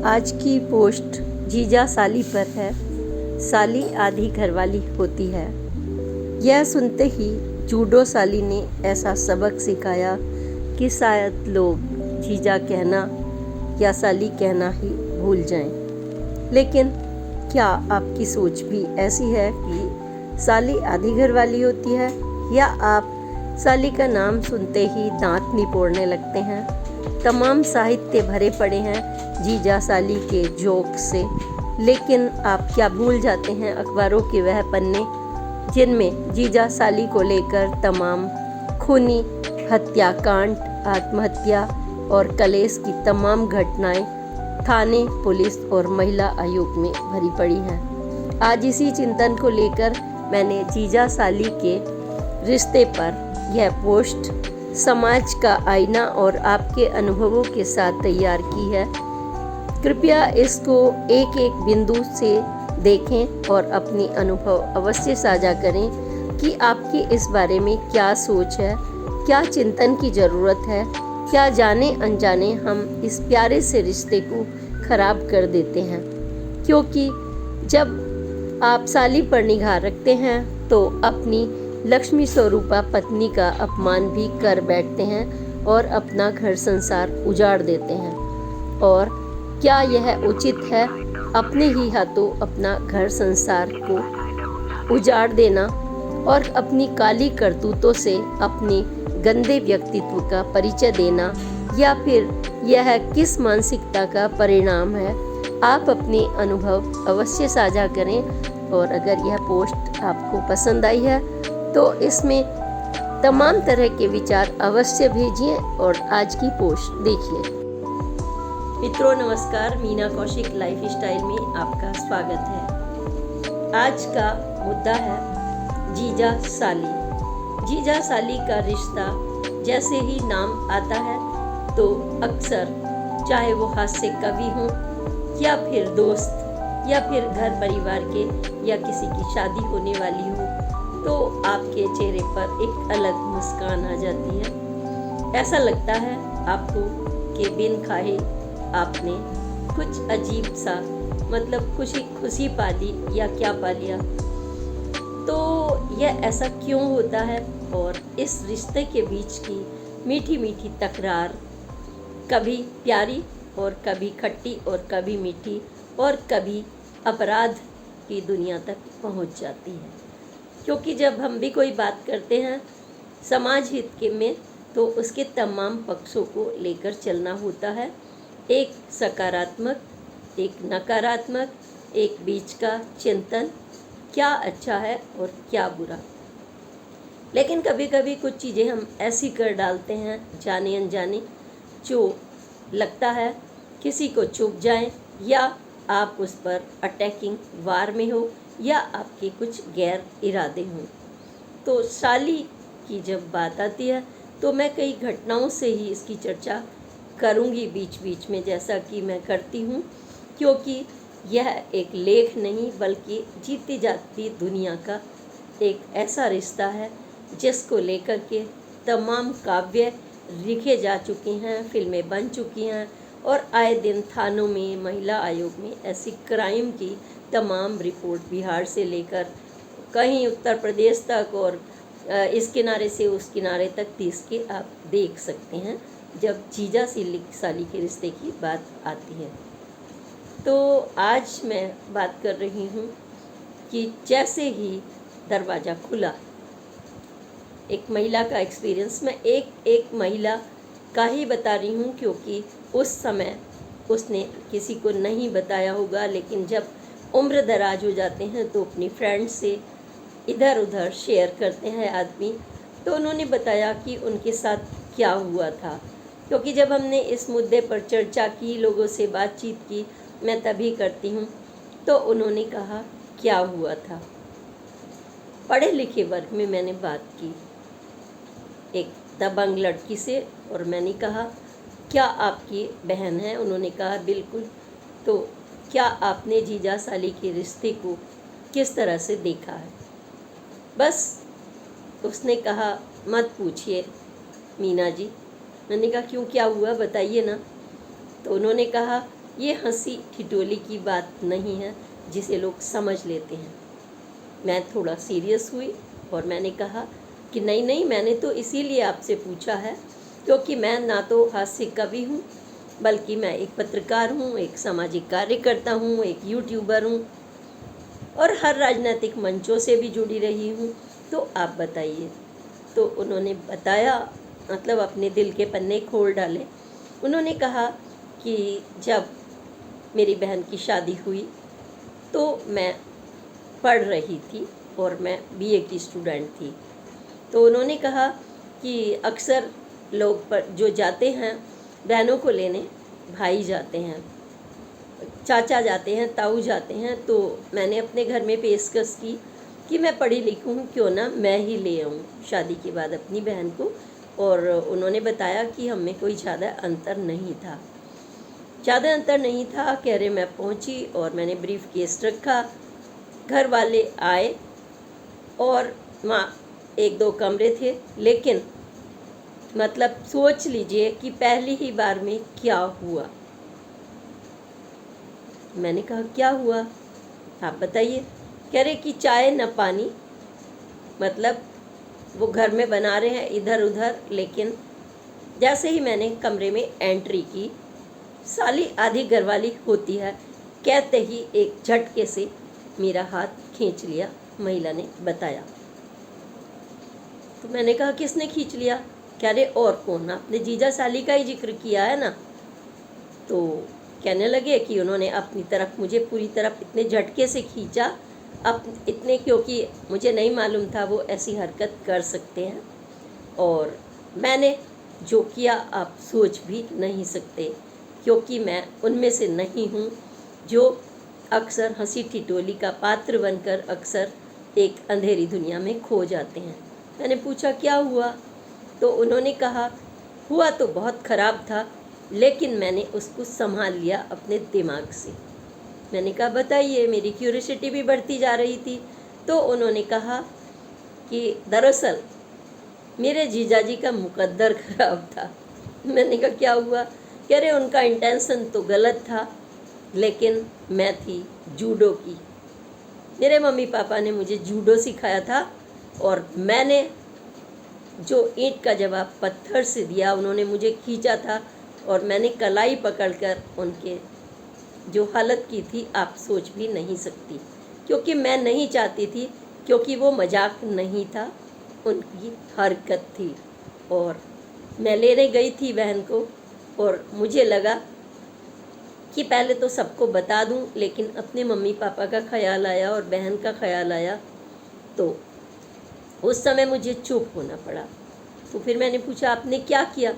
आज की पोस्ट जीजा साली पर है। साली आधी घरवाली होती है। यह सुनते ही जूडो साली ने ऐसा सबक सिखाया कि शायद लोग जीजा कहना या साली कहना ही भूल जाएं। लेकिन क्या आपकी सोच भी ऐसी है कि साली आधी घरवाली होती है, या आप साली का नाम सुनते ही दांत निपोड़ने लगते हैं? तमाम साहित्य भरे पड़े हैं जीजा साली के जोक से, लेकिन आप क्या भूल जाते हैं अखबारों के वह पन्ने जिनमें जीजा साली को लेकर तमाम खूनी हत्याकांड, आत्महत्या और कलेश की तमाम घटनाएं थाने, पुलिस और महिला आयोग में भरी पड़ी हैं। आज इसी चिंतन को लेकर मैंने जीजा साली के रिश्ते पर यह पोस्ट समाज का आईना और आपके अनुभवों के साथ तैयार की है। कृपया इसको एक एक बिंदु से देखें और अपनी अनुभव अवश्य साझा करें कि आपकी इस बारे में क्या सोच है, क्या चिंतन की ज़रूरत है, क्या जाने अनजाने हम इस प्यारे से रिश्ते को खराब कर देते हैं। क्योंकि जब आप साली पर निगाह रखते हैं तो अपनी लक्ष्मी स्वरूपा पत्नी का अपमान भी कर बैठते हैं और अपना घर संसार उजाड़ देते हैं। और क्या यह उचित है अपने ही हाथों अपना घर संसार को उजाड़ देना और अपनी काली करतूतों से अपने गंदे व्यक्तित्व का परिचय देना, या फिर यह किस मानसिकता का परिणाम है? आप अपने अनुभव अवश्य साझा करें। और अगर यह पोस्ट आपको पसंद आई है तो इसमें तमाम तरह के विचार अवश्य भेजिए और आज की पोस्ट देखिए। मित्रों नमस्कार, मीना कौशिक लाइफ स्टाइल में आपका स्वागत है। आज का मुद्दा है जीजा साली। जीजा साली का रिश्ता जैसे ही नाम आता है तो अक्सर चाहे वो हास्य कवि हों या फिर दोस्त या फिर घर परिवार के या किसी की शादी होने वाली हो, तो आपके चेहरे पर एक अलग मुस्कान आ जाती है। ऐसा लगता है आपको कि बिन खाए आपने कुछ अजीब सा मतलब खुशी पा ली या क्या पा लिया। तो यह ऐसा क्यों होता है? और इस रिश्ते के बीच की मीठी मीठी तकरार कभी प्यारी और कभी खट्टी और कभी मीठी और कभी अपराध की दुनिया तक पहुंच जाती है। क्योंकि जब हम भी कोई बात करते हैं समाज हित के में, तो उसके तमाम पक्षों को लेकर चलना होता है। एक सकारात्मक, एक नकारात्मक, एक बीच का चिंतन, क्या अच्छा है और क्या बुरा। लेकिन कभी कभी कुछ चीज़ें हम ऐसी कर डालते हैं जाने अनजाने, जो लगता है किसी को चुभ जाए, या आप उस पर अटैकिंग वार में हो, या आपके कुछ गैर इरादे हों। तो साली की जब बात आती है तो मैं कई घटनाओं से ही इसकी चर्चा करूंगी बीच बीच में, जैसा कि मैं करती हूं, क्योंकि यह एक लेख नहीं बल्कि जीती जाती दुनिया का एक ऐसा रिश्ता है जिसको लेकर के तमाम काव्य लिखे जा चुके हैं, फिल्में बन चुकी हैं, और आए दिन थानों में, महिला आयोग में ऐसी क्राइम की तमाम रिपोर्ट बिहार से लेकर कहीं उत्तर प्रदेश तक और इस किनारे से उस किनारे तक तीस के आप देख सकते हैं जब जीजा साली के रिश्ते की बात आती है। तो आज मैं बात कर रही हूँ कि जैसे ही दरवाज़ा खुला, एक महिला का एक्सपीरियंस मैं एक महिला का ही बता रही हूँ, क्योंकि उस समय उसने किसी को नहीं बताया होगा, लेकिन जब उम्र दराज हो जाते हैं तो अपनी फ्रेंड से इधर उधर शेयर करते हैं आदमी। तो उन्होंने बताया कि उनके साथ क्या हुआ था। क्योंकि जब हमने इस मुद्दे पर चर्चा की, लोगों से बातचीत की, मैं तभी करती हूँ, तो उन्होंने कहा क्या हुआ था। पढ़े लिखे वर्ग में मैंने बात की एक दबंग लड़की से, और मैंने कहा क्या आपकी बहन है? उन्होंने कहा बिल्कुल। तो क्या आपने जीजा साली के रिश्ते को किस तरह से देखा है? बस उसने कहा मत पूछिए मीना जी। मैंने कहा क्यों, क्या हुआ बताइए ना। तो उन्होंने कहा ये हंसी ठिठोली की बात नहीं है जिसे लोग समझ लेते हैं। मैं थोड़ा सीरियस हुई और मैंने कहा कि नहीं नहीं, मैंने तो इसीलिए आपसे पूछा है क्योंकि मैं ना तो हास्य कवि हूँ, बल्कि मैं एक पत्रकार हूँ, एक सामाजिक कार्यकर्ता हूँ, एक यूट्यूबर हूँ और हर राजनीतिक मंचों से भी जुड़ी रही हूँ। तो आप बताइए। तो उन्होंने बताया, मतलब अपने दिल के पन्ने खोल डाले। उन्होंने कहा कि जब मेरी बहन की शादी हुई तो मैं पढ़ रही थी और मैं बीए की स्टूडेंट थी। तो उन्होंने कहा कि अक्सर लोग जो जाते हैं बहनों को लेने, भाई जाते हैं, चाचा जाते हैं, ताऊ जाते हैं। तो मैंने अपने घर में पेशकश की कि मैं पढ़ी लिखी हूँ, क्यों ना मैं ही ले आऊँ शादी के बाद अपनी बहन को। और उन्होंने बताया कि हम में कोई ज़्यादा अंतर नहीं था। कह रहे मैं पहुँची और मैंने ब्रीफ केस रखा। घर वाले आए और वहाँ एक दो कमरे थे, लेकिन मतलब सोच लीजिए कि पहली ही बार में क्या हुआ। मैंने कहा क्या हुआ, आप बताइए। कह रहे कि चाय न पानी, मतलब वो घर में बना रहे हैं इधर उधर, लेकिन जैसे ही मैंने कमरे में एंट्री की, साली आधी घरवाली होती है, कहते ही एक झटके से मेरा हाथ खींच लिया, महिला ने बताया। तो मैंने कहा किसने खींच लिया। कह रहे और कौन, आपने जीजा साली का ही जिक्र किया है ना। तो कहने लगे कि उन्होंने अपनी तरफ मुझे पूरी तरफ इतने झटके से खींचा, अब इतने, क्योंकि मुझे नहीं मालूम था वो ऐसी हरकत कर सकते हैं। और मैंने जो किया आप सोच भी नहीं सकते, क्योंकि मैं उनमें से नहीं हूँ जो अक्सर हंसी ठिठोली का पात्र बनकर अक्सर एक अंधेरी दुनिया में खो जाते हैं। मैंने पूछा क्या हुआ। तो उन्होंने कहा हुआ तो बहुत ख़राब था, लेकिन मैंने उसको संभाल लिया अपने दिमाग से। मैंने कहा बताइए, मेरी क्यूरियोसिटी भी बढ़ती जा रही थी। तो उन्होंने कहा कि दरअसल मेरे जीजाजी का मुकद्दर ख़राब था। मैंने कहा क्या हुआ। कह रहे उनका इंटेंशन तो गलत था, लेकिन मैं थी जूडो की। मेरे मम्मी पापा ने मुझे जूडो सिखाया था और मैंने जो ईंट का जवाब पत्थर से दिया, उन्होंने मुझे खींचा था और मैंने कलाई पकड़कर उनके जो हालत की थी आप सोच भी नहीं सकती, क्योंकि मैं नहीं चाहती थी, क्योंकि वो मजाक नहीं था, उनकी हरकत थी। और मैं लेने गई थी बहन को और मुझे लगा कि पहले तो सबको बता दूं, लेकिन अपने मम्मी पापा का ख्याल आया और बहन का ख्याल आया, तो उस समय मुझे चुप होना पड़ा। तो फिर मैंने पूछा आपने क्या किया।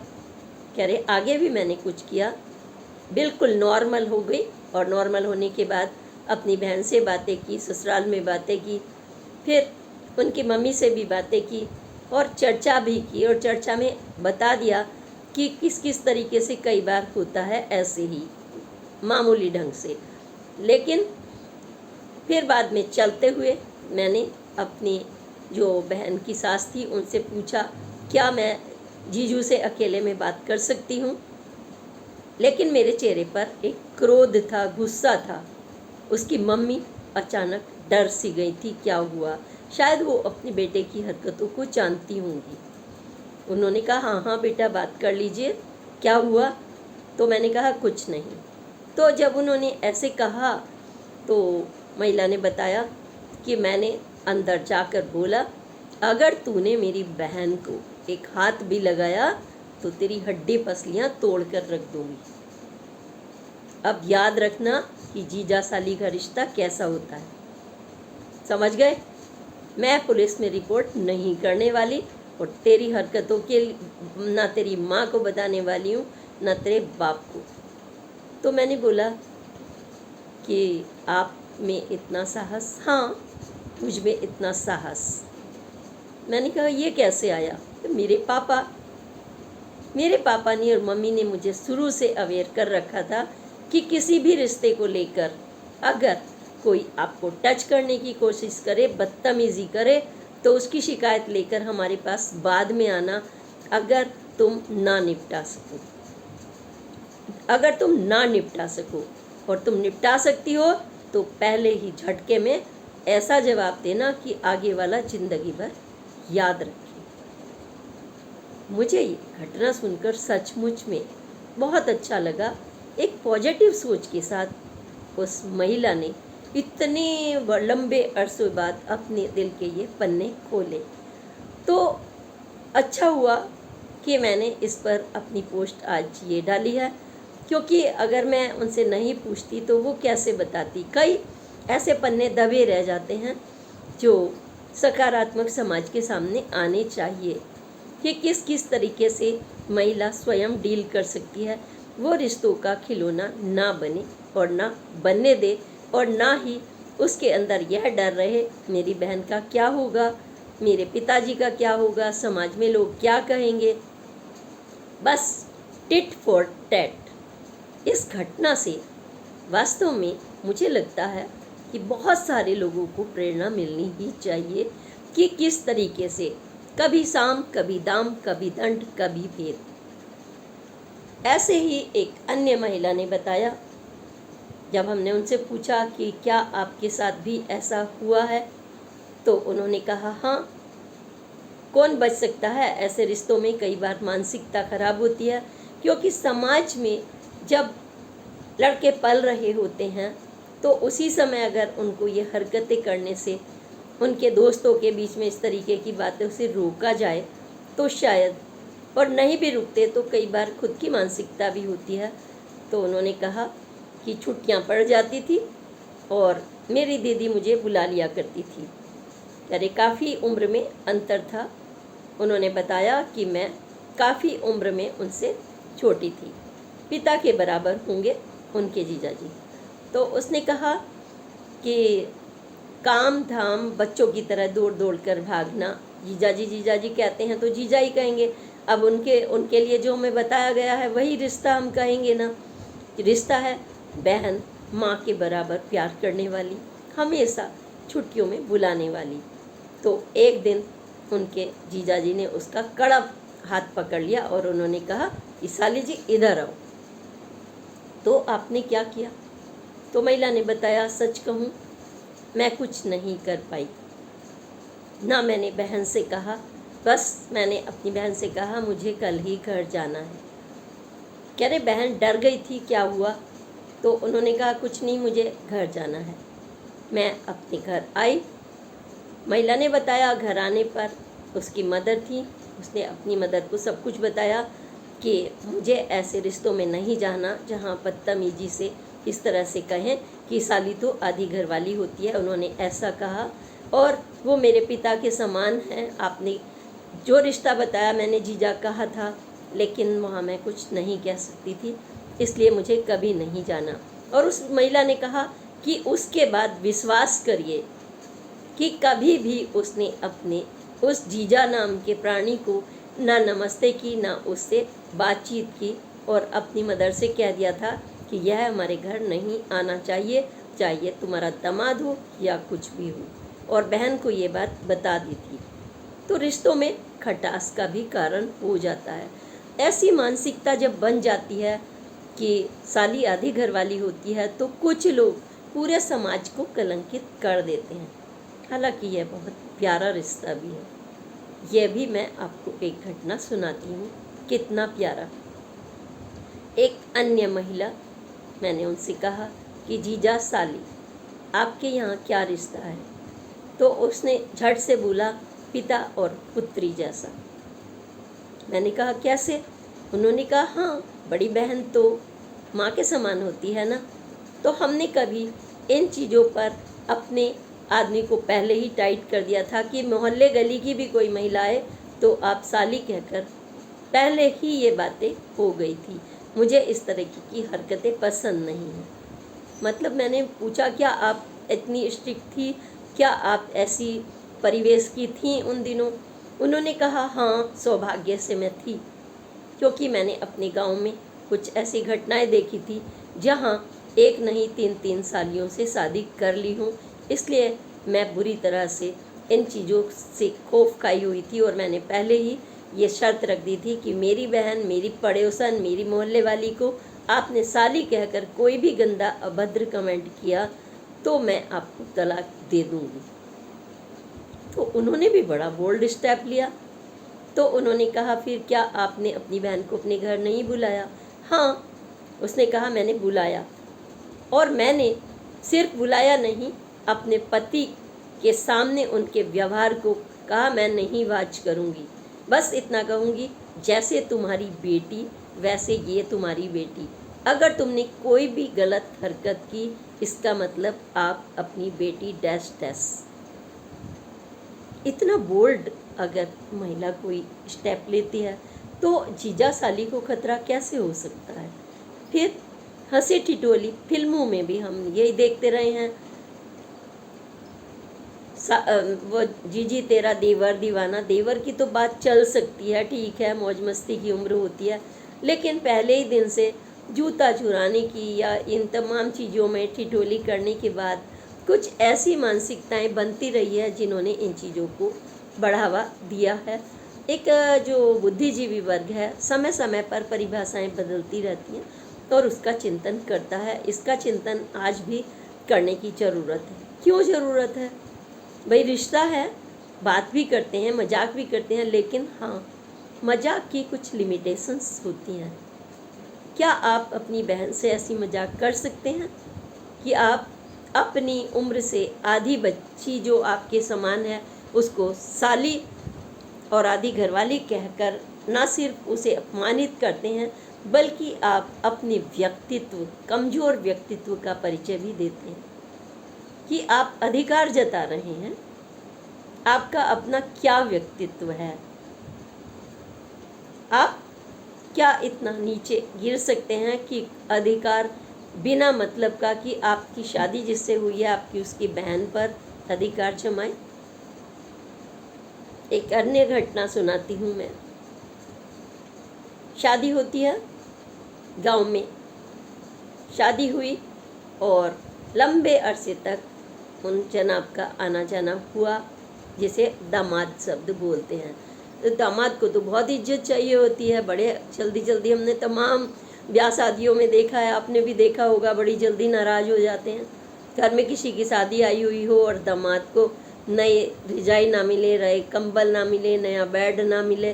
कह रहे आगे भी मैंने कुछ किया। बिल्कुल नॉर्मल हो गई और नॉर्मल होने के बाद अपनी बहन से बातें की, ससुराल में बातें की, फिर उनकी मम्मी से भी बातें की और चर्चा भी की। और चर्चा में बता दिया कि किस किस तरीके से कई बार होता है ऐसे ही मामूली ढंग से। लेकिन फिर बाद में चलते हुए मैंने अपनी जो बहन की सास थी उनसे पूछा क्या मैं जीजू से अकेले में बात कर सकती हूँ। लेकिन मेरे चेहरे पर एक क्रोध था, गुस्सा था। उसकी मम्मी अचानक डर सी गई थी, क्या हुआ। शायद वो अपने बेटे की हरकतों को जानती होंगी। उन्होंने कहा हाँ हाँ बेटा बात कर लीजिए, क्या हुआ। तो मैंने कहा कुछ नहीं। तो जब उन्होंने ऐसे कहा तो महिला ने बताया कि मैंने अंदर जाकर बोला अगर तूने मेरी बहन को एक हाथ भी लगाया तो तेरी हड्डी पसलियाँ तोड़ कर रख दूंगी। अब याद रखना कि जीजा साली का रिश्ता कैसा होता है, समझ गए। मैं पुलिस में रिपोर्ट नहीं करने वाली और तेरी हरकतों के ना तेरी माँ को बताने वाली हूँ ना तेरे बाप को। तो मैंने बोला कि आप में इतना साहस। हाँ, मुझ में इतना साहस। मैंने कहा ये कैसे आया। तो मेरे पापा ने और मम्मी ने मुझे शुरू से अवेयर कर रखा था कि किसी भी रिश्ते को लेकर अगर कोई आपको टच करने की कोशिश करे, बदतमीज़ी करे, तो उसकी शिकायत लेकर हमारे पास बाद में आना अगर तुम ना निपटा सको। अगर तुम ना निपटा सको और तुम निपटा सकती हो तो पहले ही झटके में ऐसा जवाब देना कि आगे वाला जिंदगी भर याद रखे। मुझे ये घटना सुनकर सचमुच में बहुत अच्छा लगा। एक पॉजिटिव सोच के साथ उस महिला ने इतने लंबे अरसे बाद अपने दिल के ये पन्ने खोले। तो अच्छा हुआ कि मैंने इस पर अपनी पोस्ट आज ये डाली है, क्योंकि अगर मैं उनसे नहीं पूछती तो वो कैसे बताती। कई ऐसे पन्ने दबे रह जाते हैं जो सकारात्मक समाज के सामने आने चाहिए कि किस किस तरीके से महिला स्वयं डील कर सकती है, वो रिश्तों का खिलौना ना बने और ना बनने दे, और ना ही उसके अंदर यह डर रहे मेरी बहन का क्या होगा, मेरे पिताजी का क्या होगा, समाज में लोग क्या कहेंगे। बस टिट फॉर टैट। इस घटना से वास्तव में मुझे लगता है कि बहुत सारे लोगों को प्रेरणा मिलनी ही चाहिए कि किस तरीके से कभी साम, कभी दाम, कभी दंड, कभी भेद। ऐसे ही एक अन्य महिला ने बताया, जब हमने उनसे पूछा कि क्या आपके साथ भी ऐसा हुआ है, तो उन्होंने कहा हाँ, कौन बच सकता है ऐसे रिश्तों में। कई बार मानसिकता खराब होती है, क्योंकि समाज में जब लड़के पल रहे होते हैं तो उसी समय अगर उनको ये हरकतें करने से उनके दोस्तों के बीच में इस तरीके की बातों से रोका जाए तो शायद, और नहीं भी रुकते तो कई बार खुद की मानसिकता भी होती है। तो उन्होंने कहा कि छुट्टियां पड़ जाती थी और मेरी दीदी मुझे बुला लिया करती थी। अरे काफ़ी उम्र में अंतर था। उन्होंने बताया कि मैं काफ़ी उम्र में उनसे छोटी थी, पिता के बराबर होंगे उनके जीजा जी। तो उसने कहा कि काम धाम बच्चों की तरह दौड़ दौड़ कर भागना, जीजा जी कहते हैं तो जीजा ही कहेंगे। अब उनके लिए जो हमें बताया गया है वही रिश्ता हम कहेंगे ना। रिश्ता है बहन माँ के बराबर प्यार करने वाली, हमेशा छुट्टियों में बुलाने वाली। तो एक दिन उनके जीजा जी ने उसका कड़ा हाथ पकड़ लिया और उन्होंने कहा कि साली जी इधर आओ। तो आपने क्या किया? तो महिला ने बताया, सच कहूँ मैं कुछ नहीं कर पाई ना। मैंने बहन से कहा, बस मैंने अपनी बहन से कहा मुझे कल ही घर जाना है। कह रहे बहन डर गई थी, क्या हुआ? तो उन्होंने कहा कुछ नहीं, मुझे घर जाना है। मैं अपने घर आई। महिला ने बताया घर आने पर उसकी मदर थी, उसने अपनी मदर को सब कुछ बताया कि मुझे ऐसे रिश्तों में नहीं जाना जहाँ बदतमीजी से इस तरह से कहें कि साली तो आधी घरवाली होती है। उन्होंने ऐसा कहा और वो मेरे पिता के समान हैं। आपने जो रिश्ता बताया मैंने जीजा कहा था, लेकिन वहाँ मैं कुछ नहीं कह सकती थी, इसलिए मुझे कभी नहीं जाना। और उस महिला ने कहा कि उसके बाद विश्वास करिए कि कभी भी उसने अपने उस जीजा नाम के प्राणी को ना नमस्ते की, ना उससे बातचीत की, और अपनी मदर से कह दिया था कि यह हमारे घर नहीं आना चाहिए, चाहे तुम्हारा दामाद हो या कुछ भी हो। और बहन को ये बात बता दी थी। तो रिश्तों में खटास का भी कारण हो जाता है। ऐसी मानसिकता जब बन जाती है कि साली आधी घरवाली होती है तो कुछ लोग पूरे समाज को कलंकित कर देते हैं। हालांकि यह बहुत प्यारा रिश्ता भी है। यह भी मैं आपको एक घटना सुनाती हूँ, कितना प्यारा। एक अन्य महिला, मैंने उनसे कहा कि जीजा साली आपके यहाँ क्या रिश्ता है? तो उसने झट से बोला पिता और पुत्री जैसा। मैंने कहा कैसे? उन्होंने कहा हाँ, बड़ी बहन तो माँ के समान होती है ना। तो हमने कभी इन चीज़ों पर अपने आदमी को पहले ही टाइट कर दिया था कि मोहल्ले गली की भी कोई महिला आए तो आप साली कहकर, पहले ही ये बातें हो गई थी। मुझे इस तरह की हरकतें पसंद नहीं हैं। मतलब मैंने पूछा क्या आप इतनी स्ट्रिक्ट थी, क्या आप ऐसी परिवेश की थी उन दिनों? उन्होंने कहा हाँ, सौभाग्य से मैं थी, क्योंकि मैंने अपने गांव में कुछ ऐसी घटनाएं देखी थी जहां एक नहीं 3-3 सालियों से शादी कर ली हूँ। इसलिए मैं बुरी तरह से इन चीज़ों से खौफ खाई हुई थी और मैंने पहले ही ये शर्त रख दी थी कि मेरी बहन, मेरी पड़ोसन, मेरी मोहल्ले वाली को आपने साली कहकर कोई भी गंदा अभद्र कमेंट किया तो मैं आपको तलाक दे दूंगी। तो उन्होंने भी बड़ा बोल्ड स्टेप लिया। तो उन्होंने कहा, फिर क्या आपने अपनी बहन को अपने घर नहीं बुलाया? हाँ, उसने कहा मैंने बुलाया, और मैंने सिर्फ बुलाया नहीं, अपने पति के सामने उनके व्यवहार को कहा मैं नहीं वाच करूँगी, बस इतना कहूँगी जैसे तुम्हारी बेटी वैसे ये तुम्हारी बेटी। अगर तुमने कोई भी गलत हरकत की इसका मतलब आप अपनी बेटी डैश डैश। इतना बोल्ड अगर महिला कोई स्टेप लेती है तो जीजा साली को खतरा कैसे हो सकता है। फिर हंसी ठिठोली फिल्मों में भी हम यही देखते रहे हैं, वो जीजी तेरा देवर दीवाना। देवर की तो बात चल सकती है, ठीक है, मौज मस्ती की उम्र होती है, लेकिन पहले ही दिन से जूता चुराने की या इन तमाम चीज़ों में ठिठोली करने के बाद कुछ ऐसी मानसिकताएं बनती रही है जिन्होंने इन चीज़ों को बढ़ावा दिया है। एक जो बुद्धिजीवी वर्ग है समय समय पर परिभाषाएं बदलती रहती हैं और उसका चिंतन करता है। इसका चिंतन आज भी करने की ज़रूरत है। क्यों ज़रूरत है भाई? रिश्ता है, बात भी करते हैं, मजाक भी करते हैं, लेकिन हाँ, मजाक की कुछ लिमिटेशंस होती हैं। क्या आप अपनी बहन से ऐसी मजाक कर सकते हैं कि आप अपनी उम्र से आधी बच्ची जो आपके समान है उसको साली और आधी घरवाली कहकर ना सिर्फ उसे अपमानित करते हैं बल्कि आप अपने व्यक्तित्व, कमज़ोर व्यक्तित्व का परिचय भी देते हैं कि आप अधिकार जता रहे हैं। आपका अपना क्या व्यक्तित्व है? आप क्या इतना नीचे गिर सकते हैं कि अधिकार बिना मतलब का कि आपकी शादी जिससे हुई है आपकी उसकी बहन पर अधिकार जमाए? एक अन्य घटना सुनाती हूँ मैं। शादी होती है गांव में, शादी हुई और लंबे अरसे तक उन जनाब का आना जाना हुआ, जिसे दामाद शब्द बोलते हैं। तो दामाद को तो बहुत इज्जत चाहिए होती है। बड़े जल्दी जल्दी हमने तमाम ब्याह शादियों में देखा है, आपने भी देखा होगा, बड़ी जल्दी नाराज़ हो जाते हैं। घर में किसी की शादी आई हुई हो और दामाद को नए रजाई ना मिले, नए कंबल ना मिले, नया बेड ना मिले,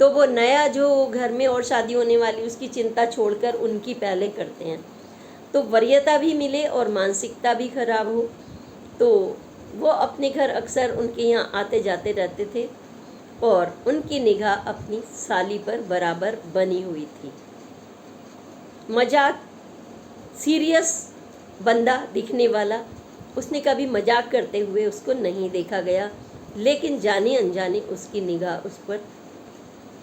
तो वो नया जो घर में और शादी होने वाली उसकी चिंता छोड़कर उनकी पहले करते हैं। तो वरीयता भी मिले और मानसिकता भी खराब हो, तो वो अपने घर अक्सर उनके यहाँ आते जाते रहते थे और उनकी निगाह अपनी साली पर बराबर बनी हुई थी। मजाक सीरियस बंदा दिखने वाला, उसने कभी मजाक करते हुए उसको नहीं देखा गया, लेकिन जाने अनजाने उसकी निगाह उस पर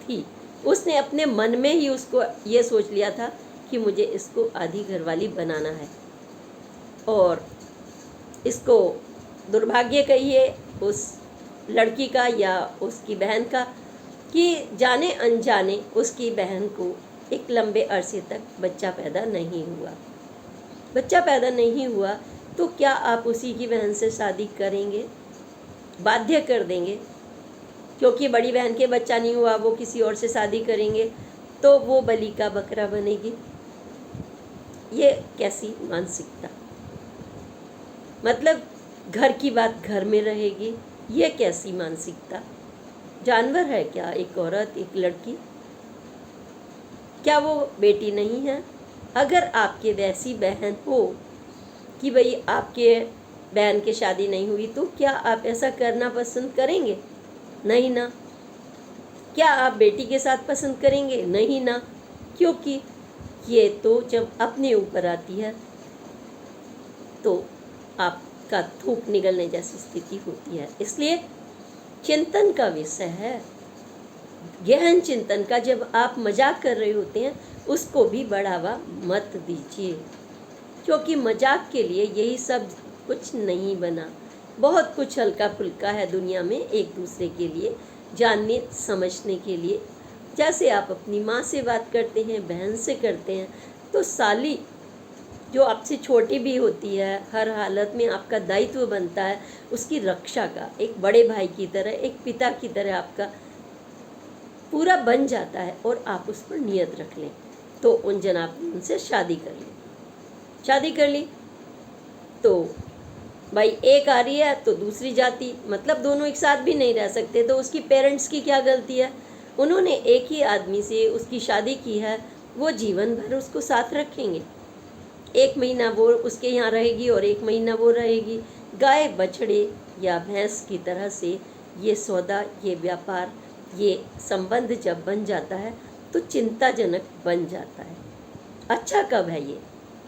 थी। उसने अपने मन में ही उसको ये सोच लिया था कि मुझे इसको आधी घरवाली बनाना है। और इसको दुर्भाग्य कहिए उस लड़की का या उसकी बहन का कि जाने अनजाने उसकी बहन को एक लंबे अरसे तक बच्चा पैदा नहीं हुआ। बच्चा पैदा नहीं हुआ तो क्या आप उसी की बहन से शादी करेंगे? बाध्य कर देंगे, क्योंकि बड़ी बहन के बच्चा नहीं हुआ वो किसी और से शादी करेंगे तो वो बलि का बकरा बनेगी। ये कैसी मानसिकता? मतलब घर की बात घर में रहेगी, ये कैसी मानसिकता? जानवर है क्या एक औरत, एक लड़की? क्या वो बेटी नहीं है? अगर आपके वैसी बहन हो कि भाई आपके बहन की शादी नहीं हुई तो क्या आप ऐसा करना पसंद करेंगे? नहीं ना। क्या आप बेटी के साथ पसंद करेंगे? नहीं ना। क्योंकि ये तो जब अपने ऊपर आती है तो आपका थूक निकलने जैसी स्थिति होती है। इसलिए चिंतन का विषय है, गहन चिंतन का। जब आप मजाक कर रहे होते हैं उसको भी बढ़ावा मत दीजिए, क्योंकि मजाक के लिए यही सब कुछ नहीं बना। बहुत कुछ हल्का फुल्का है दुनिया में एक दूसरे के लिए, जानने समझने के लिए। जैसे आप अपनी माँ से बात करते हैं, बहन से करते हैं, तो साली जो आपसे छोटी भी होती है हर हालत में आपका दायित्व बनता है उसकी रक्षा का। एक बड़े भाई की तरह, एक पिता की तरह आपका पूरा बन जाता है और आप उस पर नियत रख लें तो उन जनाब ने उनसे शादी कर ली। शादी कर ली तो भाई एक आ रही है तो दूसरी जाती, मतलब दोनों एक साथ भी नहीं रह सकते, तो उसकी पेरेंट्स की क्या गलती है? उन्होंने एक ही आदमी से उसकी शादी की है, वो जीवन भर उसको साथ रखेंगे। 1 महीना वो उसके यहाँ रहेगी और 1 महीना वो रहेगी। गाय बछड़े या भैंस की तरह से ये सौदा, ये व्यापार, ये संबंध जब बन जाता है तो चिंताजनक बन जाता है। अच्छा कब है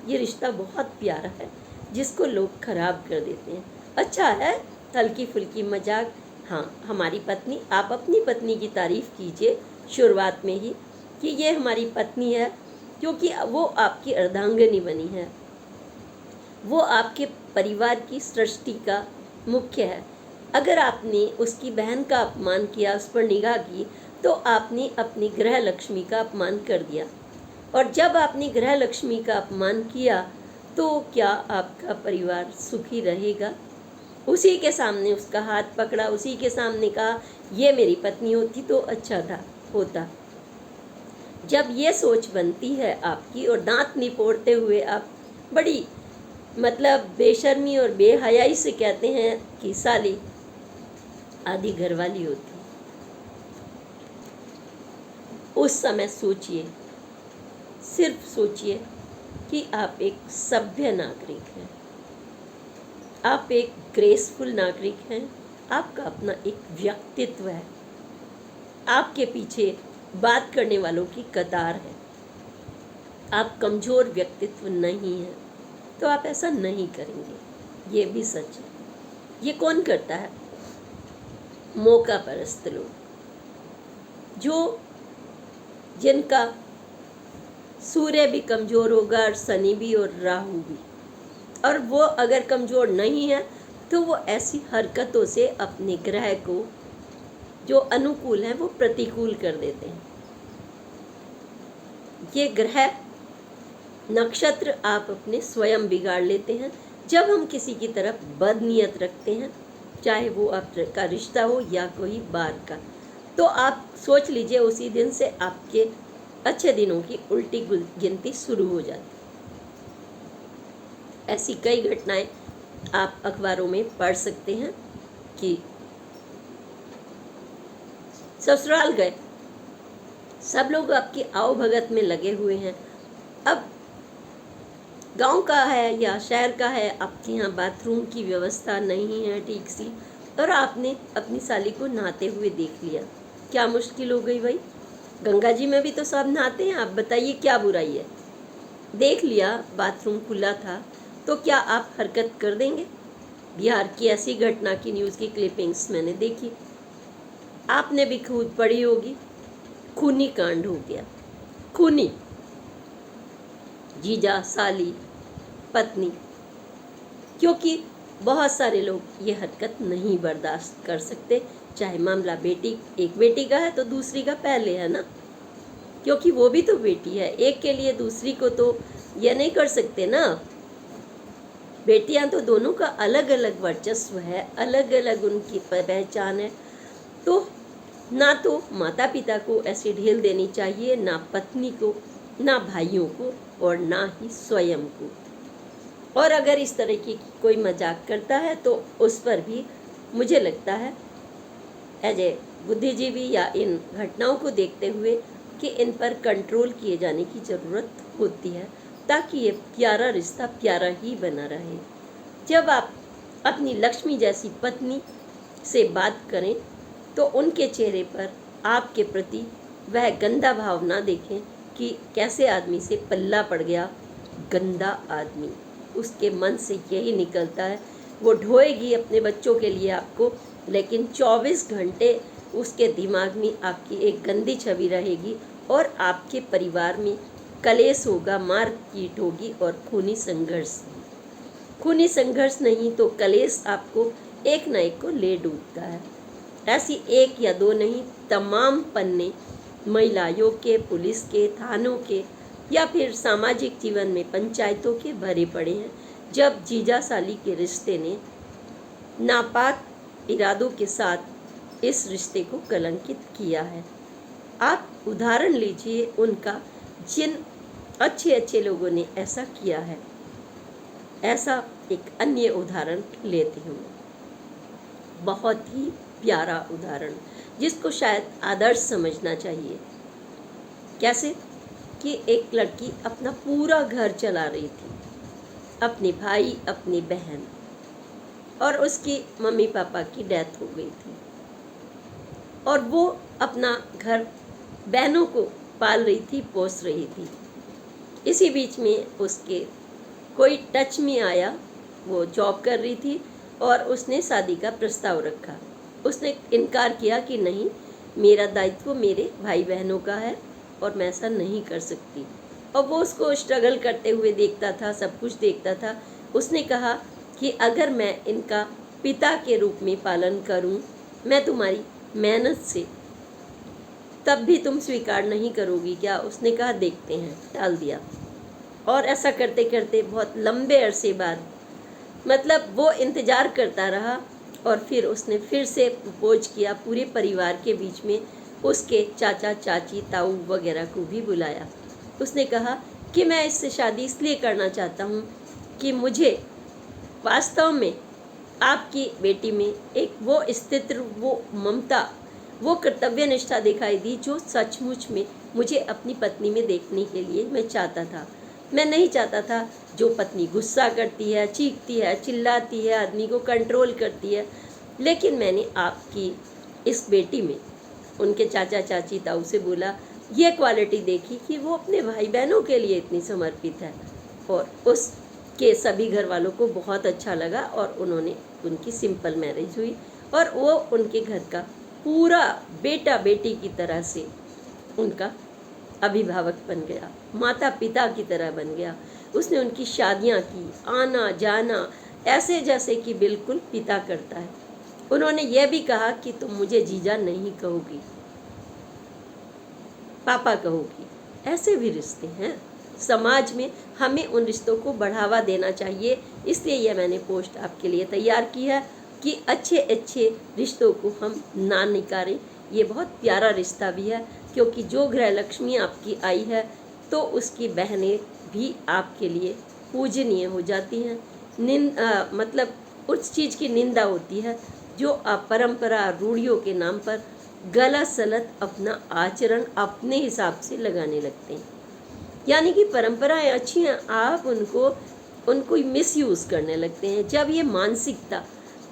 ये रिश्ता बहुत प्यारा है जिसको लोग खराब कर देते हैं। अच्छा है हल्की फुल्की मजाक। हाँ, हमारी पत्नी, आप अपनी पत्नी की तारीफ कीजिए शुरुआत में ही कि ये हमारी पत्नी है, क्योंकि वो आपकी अर्धांगिनी बनी है, वो आपके परिवार की सृष्टि का मुख्य है। अगर आपने उसकी बहन का अपमान किया, उस पर निगाह की, तो आपने अपनी गृह लक्ष्मी का अपमान कर दिया। और जब आपने गृह लक्ष्मी का अपमान किया तो क्या आपका परिवार सुखी रहेगा? उसी के सामने उसका हाथ पकड़ा, उसी के सामने कहा ये मेरी पत्नी होती तो अच्छा था होता। जब ये सोच बनती है आपकी और दांत निपोड़ते हुए आप बड़ी मतलब बेशर्मी और बेहयाई से कहते हैं कि साली आधी घरवाली होती, उस समय सोचिए, सिर्फ सोचिए कि आप एक सभ्य नागरिक हैं, आप एक ग्रेसफुल नागरिक हैं, आपका अपना एक व्यक्तित्व है, आपके पीछे बात करने वालों की कतार है, आप कमज़ोर व्यक्तित्व नहीं हैं, तो आप ऐसा नहीं करेंगे। ये भी सच है। ये कौन करता है? मौका परस्त लोग, जो जिनका सूर्य भी कमज़ोर होगा और शनि भी और राहु भी, और वो अगर कमज़ोर नहीं है तो वो ऐसी हरकतों से अपने ग्रह को जो अनुकूल है वो प्रतिकूल कर देते हैं। ये ग्रह नक्षत्र आप अपने स्वयं बिगाड़ लेते हैं जब हम किसी की तरफ बदनीयत रखते हैं, चाहे वो आपका रिश्ता हो या कोई बार का। तो आप सोच लीजिए उसी दिन से आपके अच्छे दिनों की उल्टी गिनती शुरू हो जाती। ऐसी कई घटनाएं आप अखबारों में पढ़ सकते हैं कि ससुराल गए, सब लोग आपकी आओ भगत में लगे हुए हैं। अब गांव का है या शहर का है, आपके यहाँ बाथरूम की व्यवस्था नहीं है ठीक सी, और आपने अपनी साली को नहाते हुए देख लिया। क्या मुश्किल हो गई भाई? गंगा जी में भी तो सब नहाते हैं, आप बताइए क्या बुराई है? देख लिया बाथरूम खुला था तो क्या आप हरकत कर देंगे? बिहार की ऐसी घटना की न्यूज़ की क्लिपिंग्स मैंने देखी, आपने भी खुद पढ़ी होगी। खूनी कांड हो गया, खूनी जीजा, साली, पत्नी, क्योंकि बहुत सारे लोग ये हरकत नहीं बर्दाश्त कर सकते। चाहे मामला एक बेटी का है तो दूसरी का पहले है ना, क्योंकि वो भी तो बेटी है, एक के लिए दूसरी को तो ये नहीं कर सकते ना। बेटियां तो दोनों का अलग अलग वर्चस्व है, अलग अलग उनकी पहचान है। तो ना तो माता पिता को ऐसी ढील देनी चाहिए, ना पत्नी को, ना भाइयों को, और ना ही स्वयं को। और अगर इस तरह की कोई मजाक करता है तो उस पर भी मुझे लगता है एज ए बुद्धिजीवी या इन घटनाओं को देखते हुए कि इन पर कंट्रोल किए जाने की ज़रूरत होती है, ताकि ये प्यारा रिश्ता प्यारा ही बना रहे। जब आप अपनी लक्ष्मी जैसी पत्नी से बात करें तो उनके चेहरे पर आपके प्रति वह गंदा भाव ना देखें कि कैसे आदमी से पल्ला पड़ गया, गंदा आदमी। उसके मन से यही निकलता है, वो ढोएगी अपने बच्चों के लिए आपको, लेकिन 24 घंटे उसके दिमाग में आपकी एक गंदी छवि रहेगी और आपके परिवार में कलेश होगा, मारपीट होगी और खूनी संघर्ष। खूनी संघर्ष नहीं तो कलेश आपको एक न एक को ले डूबता है। ऐसी एक या दो नहीं, तमाम पन्ने महिला आयोग के, पुलिस के, थानों के या फिर सामाजिक जीवन में पंचायतों के भरे पड़े हैं, जब जीजा साली के रिश्ते ने नापाक इरादों के साथ इस रिश्ते को कलंकित किया है। आप उदाहरण लीजिए उनका, जिन अच्छे अच्छे लोगों ने ऐसा किया है। ऐसा एक अन्य उदाहरण लेती हूँ, बहुत ही प्यारा उदाहरण जिसको शायद आदर्श समझना चाहिए। कैसे कि एक लड़की अपना पूरा घर चला रही थी, अपने भाई, अपनी बहन, और उसकी मम्मी पापा की डेथ हो गई थी, और वो अपना घर बहनों को पाल रही थी, पोस रही थी। इसी बीच में उसके कोई टच में आया, वो जॉब कर रही थी और उसने शादी का प्रस्ताव रखा। उसने इनकार किया कि नहीं, मेरा दायित्व मेरे भाई बहनों का है और मैं ऐसा नहीं कर सकती। और वो उसको स्ट्रगल करते हुए देखता था, सब कुछ देखता था। उसने कहा कि अगर मैं इनका पिता के रूप में पालन करूं, मैं तुम्हारी मेहनत से, तब भी तुम स्वीकार नहीं करोगी क्या? उसने कहा देखते हैं, टाल दिया। और ऐसा करते करते बहुत लंबे अरसे बाद, मतलब वो इंतज़ार करता रहा, और फिर उसने फिर से प्रपोज किया, पूरे परिवार के बीच में उसके चाचा चाची ताऊ वगैरह को भी बुलाया। उसने कहा कि मैं इससे शादी इसलिए करना चाहता हूँ कि मुझे वास्तव में आपकी बेटी में एक वो स्थित्र, वो ममता, वो कर्तव्य निष्ठा दिखाई दी जो सचमुच में मुझे अपनी पत्नी में देखने के लिए मैं चाहता था। मैं नहीं चाहता था जो पत्नी गुस्सा करती है, चीखती है, चिल्लाती है, आदमी को कंट्रोल करती है, लेकिन मैंने आपकी इस बेटी में, उनके चाचा चाची ताऊ से बोला, ये क्वालिटी देखी कि वो अपने भाई बहनों के लिए इतनी समर्पित है। और उसके सभी घर वालों को बहुत अच्छा लगा और उन्होंने, उनकी सिंपल मैरिज हुई और वो उनके घर का पूरा बेटा बेटी की तरह से उनका अभिभावक बन गया, माता पिता की तरह बन गया। उसने उनकी शादियां की, आना जाना ऐसे जैसे कि बिल्कुल पिता करता है। उन्होंने यह भी कहा कि तुम मुझे जीजा नहीं कहोगी, पापा कहोगी। ऐसे भी रिश्ते हैं समाज में, हमें उन रिश्तों को बढ़ावा देना चाहिए। इसलिए यह मैंने पोस्ट आपके लिए तैयार की है कि अच्छे अच्छे रिश्तों को हम ना निकारें। ये बहुत प्यारा रिश्ता भी है, क्योंकि जो गृह लक्ष्मी आपकी आई है तो उसकी बहनें भी आपके लिए पूजनीय हो जाती हैं। मतलब उस चीज़ की निंदा होती है जो आप परंपरा रूढ़ियों के नाम पर गलत सलत अपना आचरण अपने हिसाब से लगाने लगते हैं। यानी कि परंपराएं अच्छी हैं, आप उनको मिसयूज़ करने लगते हैं। जब ये मानसिकता,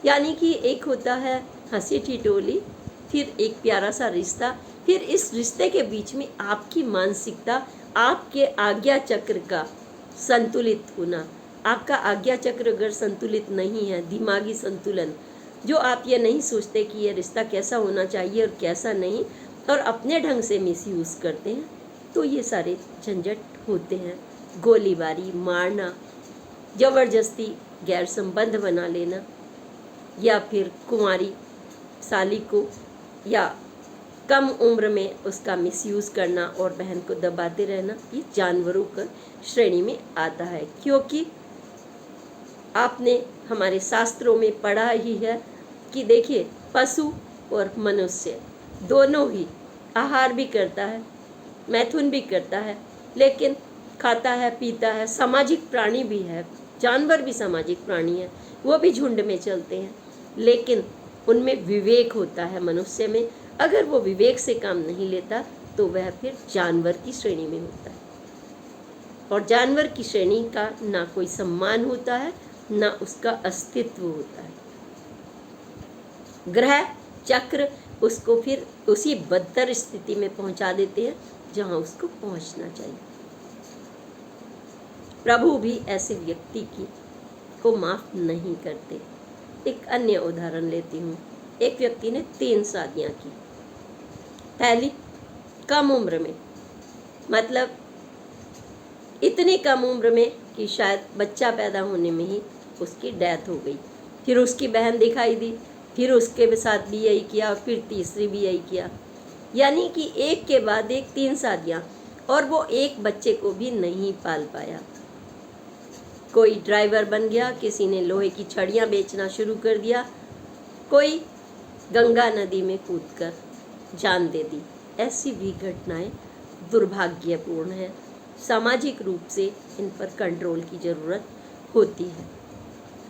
यानी कि एक होता है हंसी ठिठोली, फिर एक प्यारा सा रिश्ता, फिर इस रिश्ते के बीच में आपकी मानसिकता, आपके आज्ञा चक्र का संतुलित होना। आपका आज्ञा चक्र अगर संतुलित नहीं है, दिमागी संतुलन, जो आप ये नहीं सोचते कि ये रिश्ता कैसा होना चाहिए और कैसा नहीं, और अपने ढंग से मिसयूज़ करते हैं, तो ये सारे झंझट होते हैं। गोलीबारी, मारना, ज़बरदस्ती गैर संबंध बना लेना, या फिर कुंवारी साली को या कम उम्र में उसका मिसयूज़ करना और बहन को दबाते रहना, ये जानवरों की श्रेणी में आता है। क्योंकि आपने हमारे शास्त्रों में पढ़ा ही है कि देखिए, पशु और मनुष्य दोनों ही आहार भी करता है, मैथुन भी करता है, लेकिन खाता है, पीता है, सामाजिक प्राणी भी है। जानवर भी सामाजिक प्राणी है, वो भी झुंड में चलते हैं, लेकिन उनमें विवेक होता है। मनुष्य में अगर वो विवेक से काम नहीं लेता तो वह फिर जानवर की श्रेणी में होता है, और जानवर की श्रेणी का ना कोई सम्मान होता है, ना उसका अस्तित्व होता है। ग्रह चक्र उसको फिर उसी बदतर स्थिति में पहुंचा देते हैं जहां उसको पहुंचना चाहिए। प्रभु भी ऐसे व्यक्ति को माफ नहीं करते। एक अन्य उदाहरण लेती हूँ। एक व्यक्ति ने 3 शादियाँ की। पहली कम उम्र में, मतलब इतनी कम उम्र में कि शायद बच्चा पैदा होने में ही उसकी डेथ हो गई। फिर उसकी बहन दिखाई दी, फिर उसके साथ भी यही किया, और फिर तीसरी भी यही किया। यानी कि एक के बाद एक 3 शादियाँ, और वो एक बच्चे को भी नहीं पाल पाया। कोई ड्राइवर बन गया, किसी ने लोहे की छड़ियाँ बेचना शुरू कर दिया, कोई गंगा नदी में कूदकर जान दे दी। ऐसी भी घटनाएं दुर्भाग्यपूर्ण है। सामाजिक रूप से इन पर कंट्रोल की ज़रूरत होती है।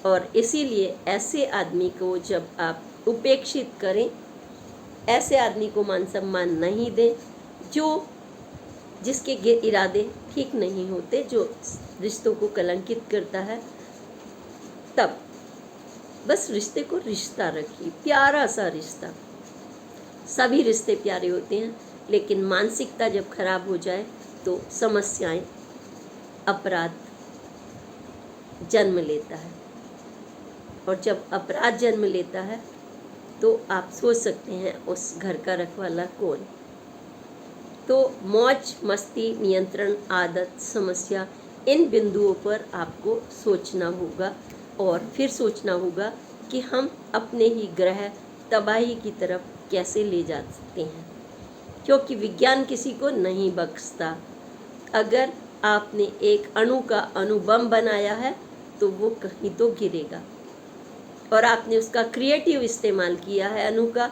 और इसीलिए ऐसे आदमी को जब आप उपेक्षित करें, ऐसे आदमी को मान सम्मान नहीं दें जो जिसके इरादे ठीक नहीं होते, जो रिश्तों को कलंकित करता है, तब बस रिश्ते को रिश्ता रखिए, प्यारा सा रिश्ता। सभी रिश्ते प्यारे होते हैं, लेकिन मानसिकता जब खराब हो जाए तो समस्याएं, अपराध जन्म लेता है। और जब अपराध जन्म लेता है तो आप सोच सकते हैं उस घर का रखवाला कौन। तो मौज मस्ती, नियंत्रण, आदत, समस्या, इन बिंदुओं पर आपको सोचना होगा और फिर सोचना होगा कि हम अपने ही ग्रह तबाही की तरफ कैसे ले जा सकते हैं, क्योंकि विज्ञान किसी को नहीं बख्शता। अगर आपने एक अणु का अणुबम बनाया है तो वो कहीं तो गिरेगा, और आपने उसका क्रिएटिव इस्तेमाल किया है अणु का,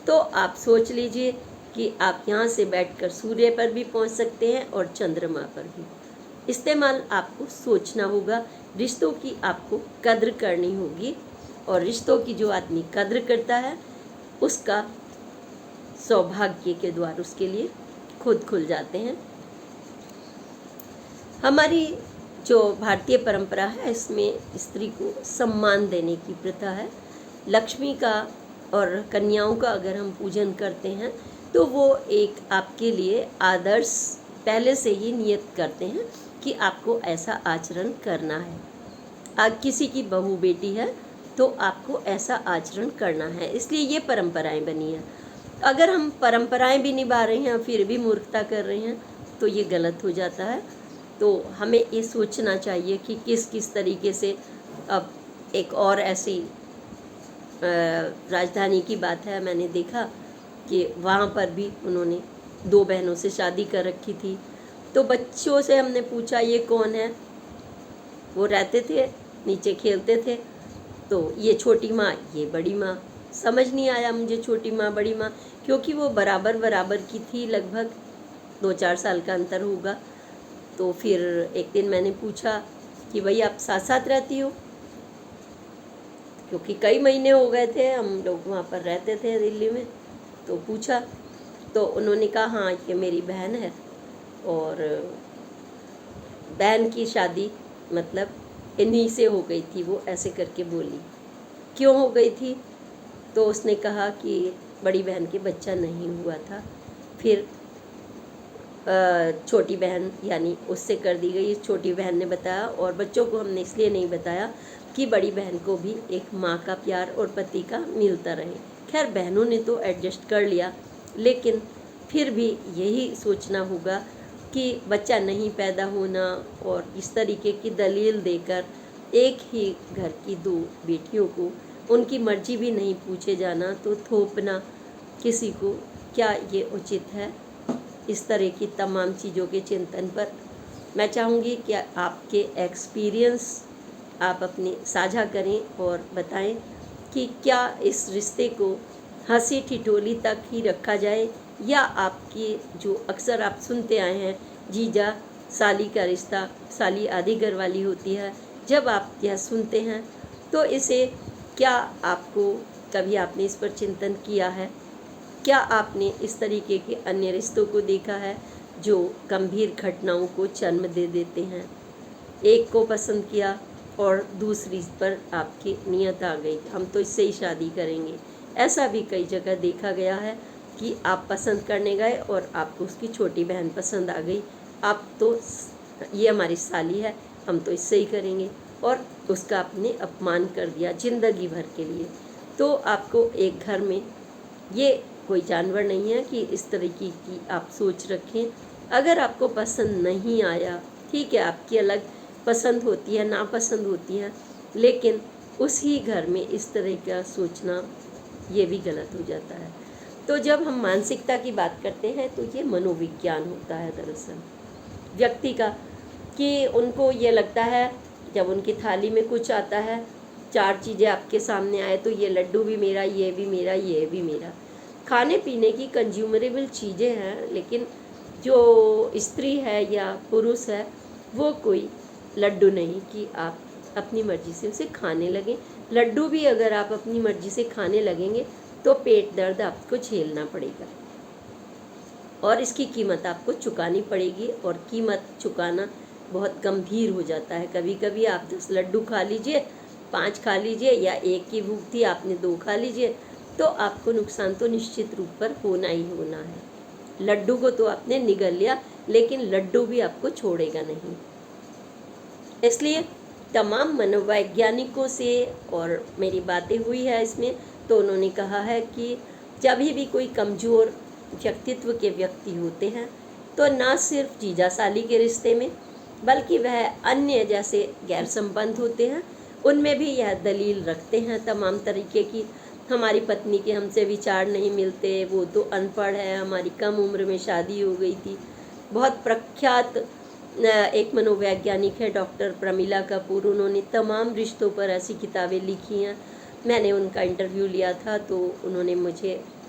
तो आप सोच लीजिए कि आप यहाँ से बैठकर सूर्य पर भी पहुँच सकते हैं और चंद्रमा पर भी। इस्तेमाल आपको सोचना होगा, रिश्तों की आपको कद्र करनी होगी, और रिश्तों की जो आदमी कद्र करता है उसका सौभाग्य के द्वार उसके लिए खुद खुल जाते हैं। हमारी जो भारतीय परंपरा है, इसमें स्त्री को सम्मान देने की प्रथा है। लक्ष्मी का और कन्याओं का अगर हम पूजन करते हैं तो वो एक आपके लिए आदर्श पहले से ही नियत करते हैं कि आपको ऐसा आचरण करना है। आज किसी की बहू बेटी है तो आपको ऐसा आचरण करना है, इसलिए ये परंपराएं बनी हैं। अगर हम परंपराएं भी निभा रहे हैं फिर भी मूर्खता कर रहे हैं तो ये गलत हो जाता है। तो हमें ये सोचना चाहिए कि किस किस तरीके से। अब एक और ऐसी राजधानी की बात है, मैंने देखा कि वहाँ पर भी उन्होंने 2 बहनों से शादी कर रखी थी। तो बच्चों से हमने पूछा ये कौन है, वो रहते थे नीचे खेलते थे, तो ये छोटी माँ ये बड़ी माँ। समझ नहीं आया मुझे छोटी माँ बड़ी माँ, क्योंकि वो बराबर बराबर की थी, लगभग 2-4 साल का अंतर होगा। तो फिर एक दिन मैंने पूछा कि भाई आप साथ साथ रहती हो, क्योंकि कई महीने हो गए थे हम लोग वहाँ पर रहते थे दिल्ली में। तो पूछा तो उन्होंने कहा हाँ ये मेरी बहन है, और बहन की शादी मतलब इन्हीं से हो गई थी। वो ऐसे करके बोली। क्यों हो गई थी? तो उसने कहा कि बड़ी बहन के बच्चा नहीं हुआ था, फिर छोटी बहन यानी उससे कर दी गई। छोटी बहन ने बताया, और बच्चों को हमने इसलिए नहीं बताया कि बड़ी बहन को भी एक माँ का प्यार और पति का मिलता रहे। खैर बहनों ने तो एडजस्ट कर लिया, लेकिन फिर भी यही सोचना होगा कि बच्चा नहीं पैदा होना और इस तरीके की दलील देकर एक ही घर की 2 बेटियों को उनकी मर्जी भी नहीं पूछे जाना, तो थोपना किसी को, क्या ये उचित है? इस तरह की तमाम चीज़ों के चिंतन पर मैं चाहूँगी कि आपके एक्सपीरियंस आप अपने साझा करें और बताएं कि क्या इस रिश्ते को हंसी ठिठोली तक ही रखा जाए, या आपकी जो अक्सर आप सुनते आए हैं जीजा साली का रिश्ता, साली आधी घर वाली होती है, जब आप यह सुनते हैं तो इसे क्या आपको कभी आपने इस पर चिंतन किया है? क्या आपने इस तरीके के अन्य रिश्तों को देखा है जो गंभीर घटनाओं को जन्म दे देते हैं? एक को पसंद किया और दूसरी पर आपकी नियत आ गई, हम तो इससे ही शादी करेंगे। ऐसा भी कई जगह देखा गया है कि आप पसंद करने गए और आपको उसकी छोटी बहन पसंद आ गई, आप तो ये हमारी साली है, हम तो इससे ही करेंगे, और उसका आपने अपमान कर दिया ज़िंदगी भर के लिए। तो आपको एक घर में, ये कोई जानवर नहीं है कि इस तरीके की आप सोच रखें। अगर आपको पसंद नहीं आया, ठीक है, आपकी अलग पसंद होती है, नापसंद होती है, लेकिन उसी घर में इस तरह का सोचना ये भी गलत हो जाता है। तो जब हम मानसिकता की बात करते हैं तो ये मनोविज्ञान होता है दरअसल व्यक्ति का, कि उनको ये लगता है जब उनकी थाली में कुछ आता है, 4 चीज़ें आपके सामने आए, तो ये लड्डू भी मेरा, ये भी मेरा, ये भी मेरा। खाने पीने की कंज्यूमरेबल चीज़ें हैं, लेकिन जो स्त्री है या पुरुष है वो कोई लड्डू नहीं कि आप अपनी मर्जी से उसे खाने लगें। लड्डू भी अगर आप अपनी मर्जी से खाने लगेंगे तो पेट दर्द आपको झेलना पड़ेगा और इसकी कीमत आपको चुकानी पड़ेगी, और कीमत चुकाना बहुत गंभीर हो जाता है। कभी कभी आप 10 लड्डू खा लीजिए, 5 खा लीजिए, या एक की भूख थी आपने 2 खा लीजिए, तो आपको नुकसान तो निश्चित रूप पर होना ही होना है। लड्डू को तो आपने निगल लिया, लेकिन लड्डू भी आपको छोड़ेगा नहीं। इसलिए तमाम मनोवैज्ञानिकों से और मेरी बातें हुई है इसमें, तो उन्होंने कहा है कि जब भी कोई कमज़ोर व्यक्तित्व के व्यक्ति होते हैं तो ना सिर्फ जीजा साली के रिश्ते में बल्कि वह अन्य जैसे गैर संबंध होते हैं उनमें भी यह दलील रखते हैं तमाम तरीके की। हमारी पत्नी के हमसे विचार नहीं मिलते, वो तो अनपढ़ है, हमारी कम उम्र में शादी हो गई थी। बहुत प्रख्यात एक मनोवैज्ञानिक है डॉक्टर प्रमिला कपूर, उन्होंने तमाम रिश्तों पर ऐसी किताबें लिखी हैं। मैंने उनका इंटरव्यू लिया था तो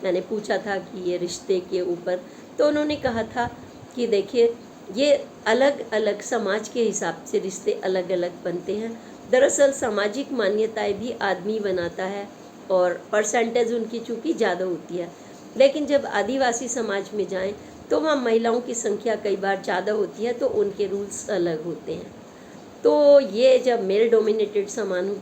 मैंने पूछा था कि ये रिश्ते के ऊपर, तो उन्होंने कहा था कि देखिए ये अलग अलग समाज के हिसाब से रिश्ते अलग अलग बनते हैं। दरअसल सामाजिक मान्यताएं भी आदमी बनाता है और परसेंटेज उनकी चूँकि ज़्यादा होती है, लेकिन जब आदिवासी समाज में जाएं तो वहाँ महिलाओं की संख्या कई बार ज़्यादा होती है तो उनके रूल्स अलग होते हैं। तो ये जब मेल डोमिनेटेड समाज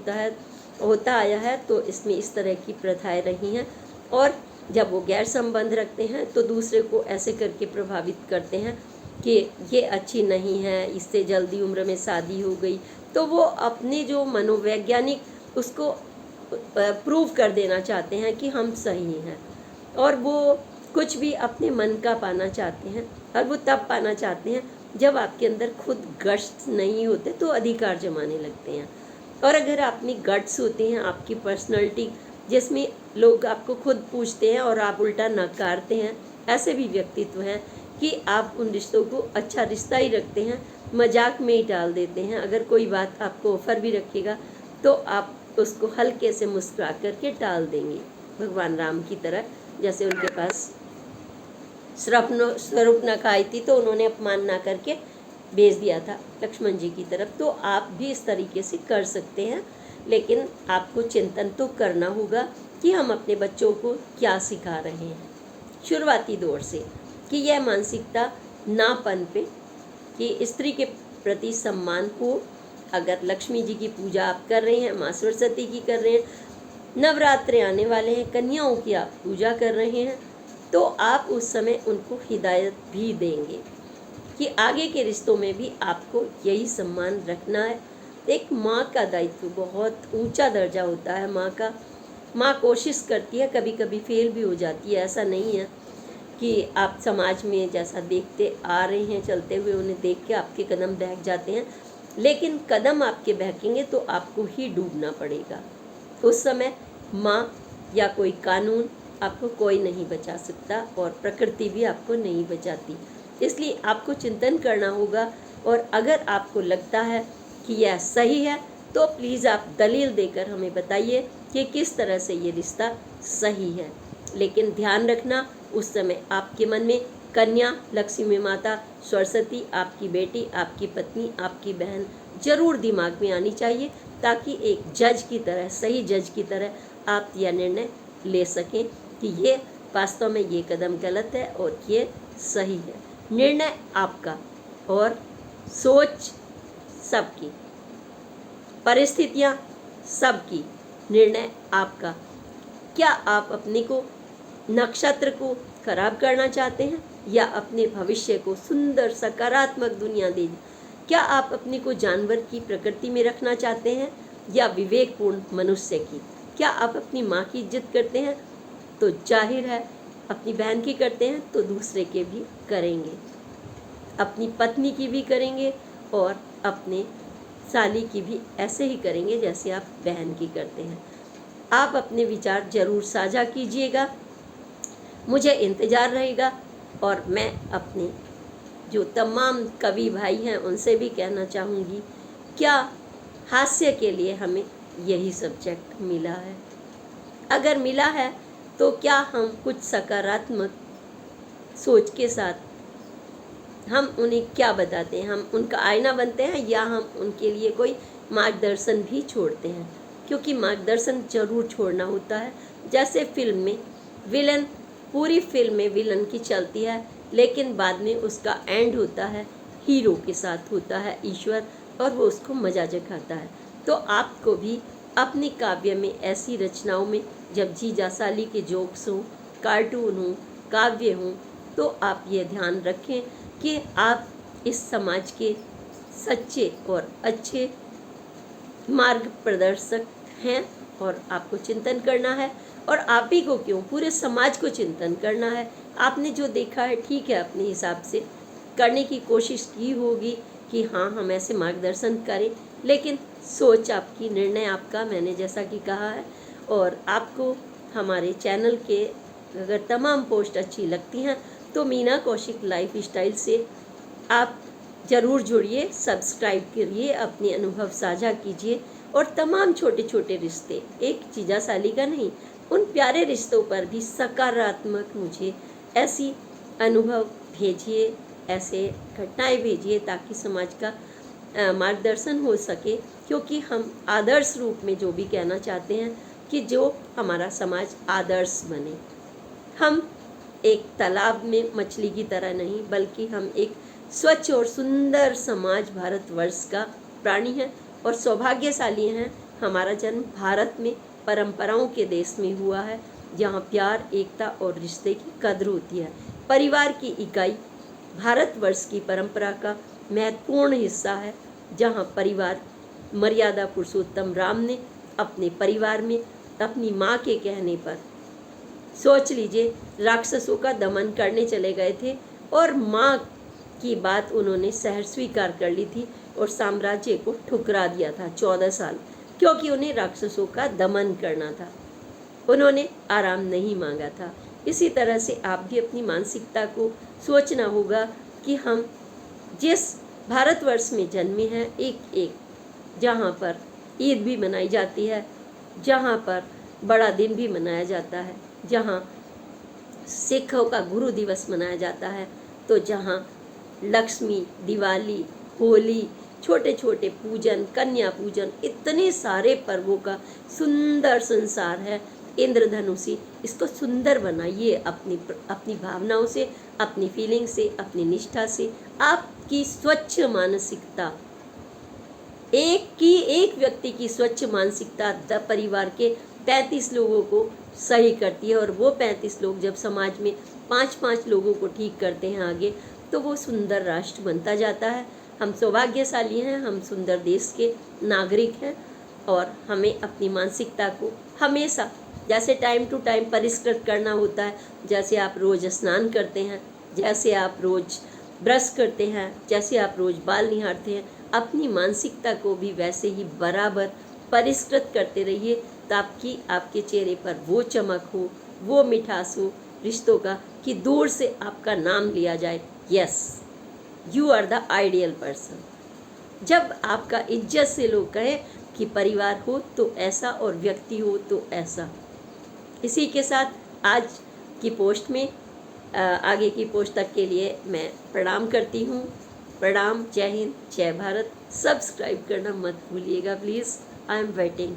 होता आया है तो इसमें इस तरह की प्रथाएं रही हैं, और जब वो गैर संबंध रखते हैं तो दूसरे को ऐसे करके प्रभावित करते हैं कि ये अच्छी नहीं है, इससे जल्दी उम्र में शादी हो गई, तो वो अपने जो मनोवैज्ञानिक उसको प्रूव कर देना चाहते हैं कि हम सही हैं, और वो कुछ भी अपने मन का पाना चाहते हैं, और वो तब पाना चाहते हैं जब आपके अंदर खुद गट्स नहीं होते तो अधिकार जमाने लगते हैं। और अगर आप में गट्स होते हैं, आपकी पर्सनैलिटी जिसमें लोग आपको खुद पूछते हैं और आप उल्टा नकारते हैं, ऐसे भी व्यक्तित्व हैं कि आप उन रिश्तों को अच्छा रिश्ता ही रखते हैं, मजाक में ही टाल देते हैं। अगर कोई बात आपको ऑफर भी रखेगा तो आप उसको हल्के से मुस्कुरा करके टाल देंगे, भगवान राम की तरह। जैसे उनके पास स्वरूप न खाई थी तो उन्होंने अपमान ना करके भेज दिया था लक्ष्मण जी की तरफ। तो आप भी इस तरीके से कर सकते हैं, लेकिन आपको चिंतन तो करना होगा कि हम अपने बच्चों को क्या सिखा रहे हैं शुरुआती दौर से, कि यह मानसिकता ना पनपे कि स्त्री के प्रति सम्मान हो। अगर लक्ष्मी जी की पूजा आप कर रहे हैं, माँ सरस्वती की कर रहे हैं, नवरात्रे आने वाले हैं, कन्याओं की आप पूजा कर रहे हैं, तो आप उस समय उनको हिदायत भी देंगे कि आगे के रिश्तों में भी आपको यही सम्मान रखना है। एक माँ का दायित्व बहुत ऊंचा दर्जा होता है माँ का। माँ कोशिश करती है, कभी कभी फेल भी हो जाती है। ऐसा नहीं है कि आप समाज में जैसा देखते आ रहे हैं चलते हुए, उन्हें देख के आपके कदम बहक जाते हैं, लेकिन कदम आपके बहकेंगे तो आपको ही डूबना पड़ेगा। उस समय माँ या कोई कानून आपको कोई नहीं बचा सकता, और प्रकृति भी आपको नहीं बचाती। इसलिए आपको चिंतन करना होगा, और अगर आपको लगता है कि यह सही है तो प्लीज़ आप दलील देकर हमें बताइए कि किस तरह से ये रिश्ता सही है। लेकिन ध्यान रखना, उस समय आपके मन में कन्या, लक्ष्मी माता, सरस्वती, आपकी बेटी, आपकी पत्नी, आपकी बहन जरूर दिमाग में आनी चाहिए, ताकि एक जज की तरह, सही जज की तरह आप यह निर्णय ले सकें कि ये वास्तव में ये कदम गलत है और ये सही है। निर्णय आपका, और सोच सबकी, परिस्थितियाँ सबकी, निर्णय आपका। क्या आप अपने को नक्षत्र को खराब करना चाहते हैं या अपने भविष्य को सुंदर सकारात्मक दुनिया दें? क्या आप अपने को जानवर की प्रकृति में रखना चाहते हैं या विवेकपूर्ण मनुष्य की? क्या आप अपनी माँ की इज्जत करते हैं तो जाहिर है अपनी बहन की करते हैं तो दूसरे के भी करेंगे, अपनी पत्नी की भी करेंगे और अपने साली की भी ऐसे ही करेंगे जैसे आप बहन की करते हैं। आप अपने विचार जरूर साझा कीजिएगा, मुझे इंतज़ार रहेगा। और मैं अपने जो तमाम कवि भाई हैं उनसे भी कहना चाहूँगी, क्या हास्य के लिए हमें यही सब्जेक्ट मिला है? अगर मिला है तो क्या हम कुछ सकारात्मक सोच के साथ हम उन्हें क्या बताते हैं, हम उनका आईना बनते हैं या हम उनके लिए कोई मार्गदर्शन भी छोड़ते हैं, क्योंकि मार्गदर्शन जरूर छोड़ना होता है। जैसे फिल्म में विलन, पूरी फिल्म में विलन की चलती है, लेकिन बाद में उसका एंड होता है हीरो के साथ होता है ईश्वर, और वो उसको मजा चखाता है। तो आपको भी अपने काव्य में, ऐसी रचनाओं में जब जीजा साली के जोक्स हों, कार्टून हों, काव्य हों, तो आप ये ध्यान रखें कि आप इस समाज के सच्चे और अच्छे मार्ग प्रदर्शक हैं, और आपको चिंतन करना है। और आप ही को क्यों, पूरे समाज को चिंतन करना है। आपने जो देखा है ठीक है, अपने हिसाब से करने की कोशिश की होगी कि हाँ हम ऐसे मार्गदर्शन करें, लेकिन सोच आपकी, निर्णय आपका, मैंने जैसा कि कहा है। और आपको हमारे चैनल के अगर तमाम पोस्ट अच्छी लगती हैं तो मीना कौशिक लाइफ स्टाइल से आप ज़रूर जुड़िए, सब्सक्राइब करिए, अपने अनुभव साझा कीजिए, और तमाम छोटे छोटे रिश्ते, एक जीजा साली का नहीं, उन प्यारे रिश्तों पर भी सकारात्मक मुझे ऐसी अनुभव भेजिए, ऐसे घटनाएं भेजिए, ताकि समाज का मार्गदर्शन हो सके। क्योंकि हम आदर्श रूप में जो भी कहना चाहते हैं कि जो हमारा समाज आदर्श बने। हम एक तालाब में मछली की तरह नहीं, बल्कि हम एक स्वच्छ और सुंदर समाज भारतवर्ष का प्राणी है, और सौभाग्यशाली हैं। हमारा जन्म भारत में परंपराओं के देश में हुआ है, जहाँ प्यार, एकता और रिश्ते की कद्र होती है। परिवार की इकाई भारतवर्ष की परंपरा का महत्वपूर्ण हिस्सा है, जहाँ परिवार मर्यादा पुरुषोत्तम राम ने अपने परिवार में अपनी माँ के कहने पर, सोच लीजिए, राक्षसों का दमन करने चले गए थे, और माँ की बात उन्होंने सहर्ष स्वीकार कर ली थी, और साम्राज्य को ठुकरा दिया था 14 साल, क्योंकि उन्हें राक्षसों का दमन करना था। उन्होंने आराम नहीं मांगा था। इसी तरह से आप भी अपनी मानसिकता को सोचना होगा कि हम जिस भारतवर्ष में जन्मे हैं, एक जहाँ पर ईद भी मनाई जाती है, जहाँ पर बड़ा दिन भी मनाया जाता है, जहाँ सिखों का गुरु दिवस मनाया जाता है, तो जहाँ लक्ष्मी, दिवाली, होली, छोटे छोटे पूजन, कन्या पूजन, इतने सारे पर्वों का सुंदर संसार है। इंद्रधनुषी, इसको सुंदर बनाइए अपनी भावनाओं से, अपनी फीलिंग से, अपनी निष्ठा से। आपकी स्वच्छ मानसिकता, एक व्यक्ति की स्वच्छ मानसिकता परिवार के 35 लोगों को सही करती है, और वो 35 लोग जब समाज में 5-5 लोगों को ठीक करते हैं आगे, तो वो सुंदर राष्ट्र बनता जाता है। हम सौभाग्यशाली हैं, हम सुंदर देश के नागरिक हैं, और हमें अपनी मानसिकता को हमेशा, जैसे टाइम टू टाइम परिष्कृत करना होता है, जैसे आप रोज़ स्नान करते हैं, जैसे आप रोज़ ब्रश करते हैं, जैसे आप रोज़ बाल निहारते हैं, अपनी मानसिकता को भी वैसे ही बराबर परिष्कृत करते रहिए, ताकि आपके चेहरे पर वो चमक हो, वो मिठास हो रिश्तों का, कि दूर से आपका नाम लिया जाए, yes you are the ideal person. जब आपका इज्जत से लोग कहें कि परिवार हो तो ऐसा, और व्यक्ति हो तो ऐसा। इसी के साथ आज की पोस्ट में आगे की पोस्ट तक के लिए मैं प्रणाम करती हूँ। प्रणाम, जय हिंद, जय भारत। सब्सक्राइब करना मत भूलिएगा प्लीज़। I am waiting.